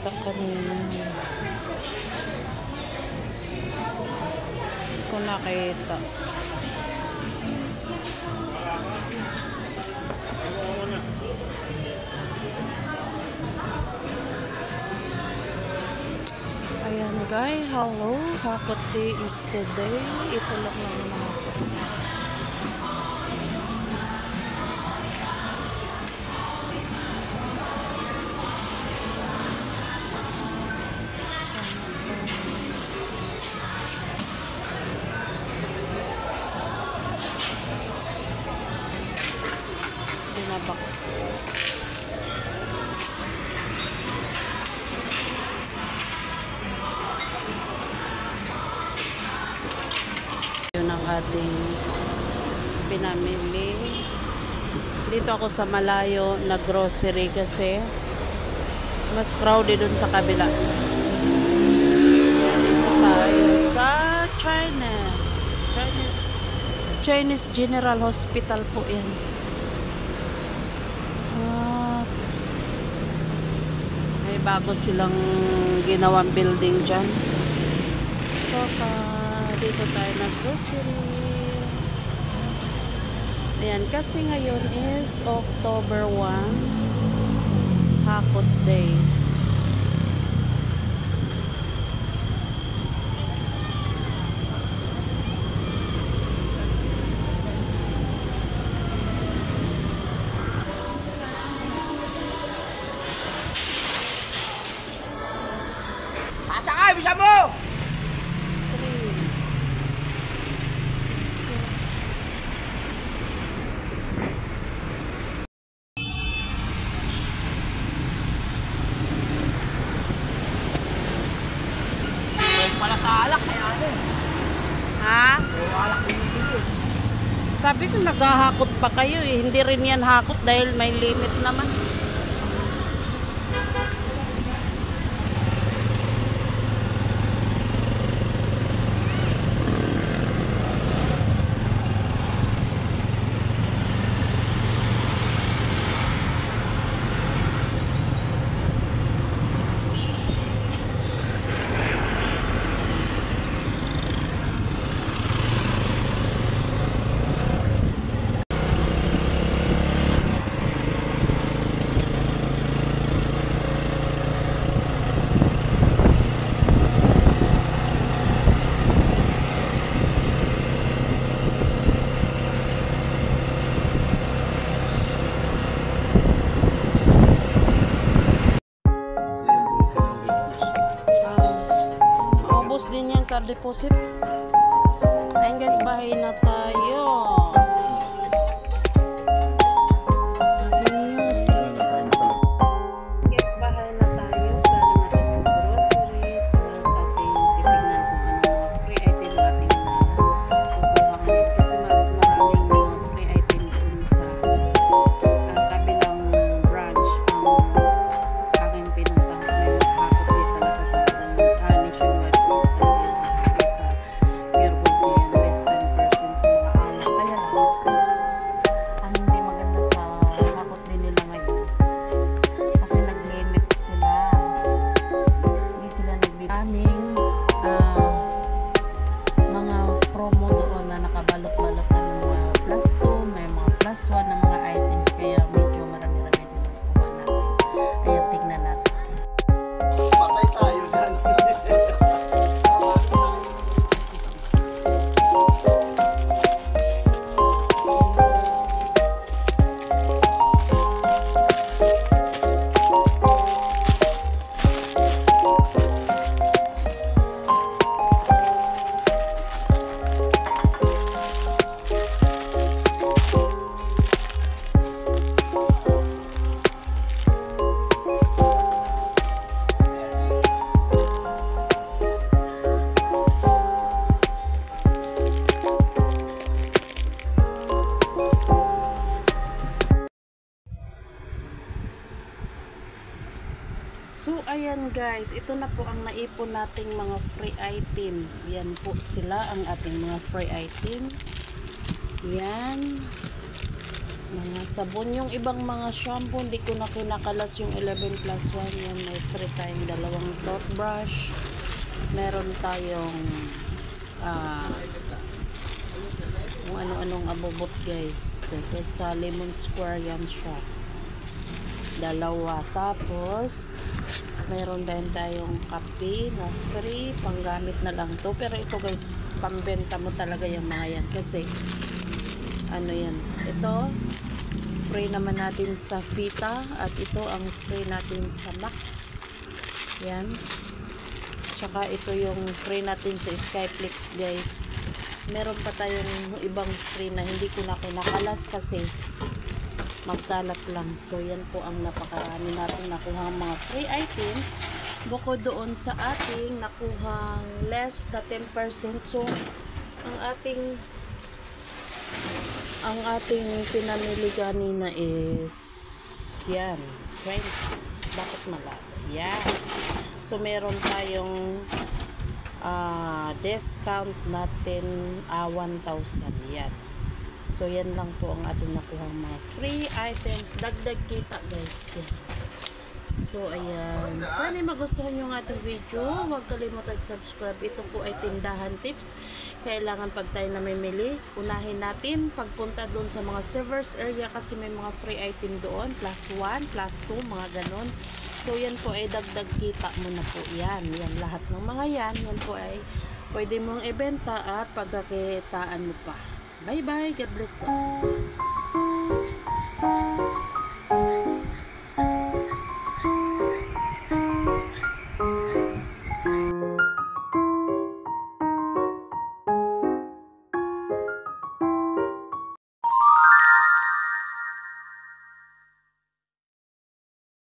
nakita kanina. Hindi ko nakita. Ayan guys, hello. Hakot day is today. Ito lang naman ako. Binabox ko. Yun ang ating pinamili. Dito ako sa malayo na grocery kasi mas crowded dun sa kabila. Dito tayo sa Chinese General Hospital po yan. May bago silang ginawang building dyan. Dito tayo nag-grocery. Ayan, kasi ngayon is October 1, Hakot Day. Pasakay, bisa mo! Pala sa alak na yan eh. Ha? Alak binibili. Sabi ko naghahakot pa kayo eh. Hindi rin yan hakot dahil may limit naman. Din yung card deposit. Ayun guys, bahay na tayo. Guys, bahay na tayo. Galing natin sa grocery. So, ating titignan kung ano mga free item ating kukuha ngayon. Kasi mas maraming mga free item dun sa kabilang branch ang aking pinuntahan ngayon. Hakot din talaga sa nationwide. So, ayan guys, ito na po ang naipon nating mga free item. Yan po sila ang ating mga free item. Yan. Mga sabon. Yung ibang mga shampoo, hindi ko na kinakalas yung 11 plus 1. Yan, may free tayong dalawang toothbrush. Meron tayong kung ano-anong abobot guys. Dito sa Lemon Square yan siya. Dalawa. Tapos, meron din tayong kape na free. Panggamit na lang to. Pero ito guys, pambenta mo talaga yung mga yan. Kasi, ano yan. Ito, free naman natin sa Vita. At ito ang free natin sa Max. Yan. Tsaka ito yung free natin sa Skyflix guys. Meron pa tayong ibang free na hindi ko na kinakalas kasi magkalat lang. So, yan po ang napakarami natin nakuha mga free items. Bukod doon sa ating nakuhang less na 10%. So, ang ating pinamili kanina is yan. 20. Bakit malabo? Yan. So, meron tayong discount natin 1,000 yan. So yan lang po ang ating nakuhang mga free items, dagdag kita guys. Yan. So ayan, sana magustuhan nyo ang ating video. Huwag kalimutan subscribe. Ito po ay tindahan tips. Kailangan pag tayo namimili, unahin natin pagpunta doon sa mga servers area kasi may mga free item doon, plus 1, plus 2, mga ganon. So, yan po ay dagdag kita mo na po yan. Yan lahat ng mga yan. Yan po ay pwede mong ibenta at pagkakitaan mo pa. Bye-bye. God bless you.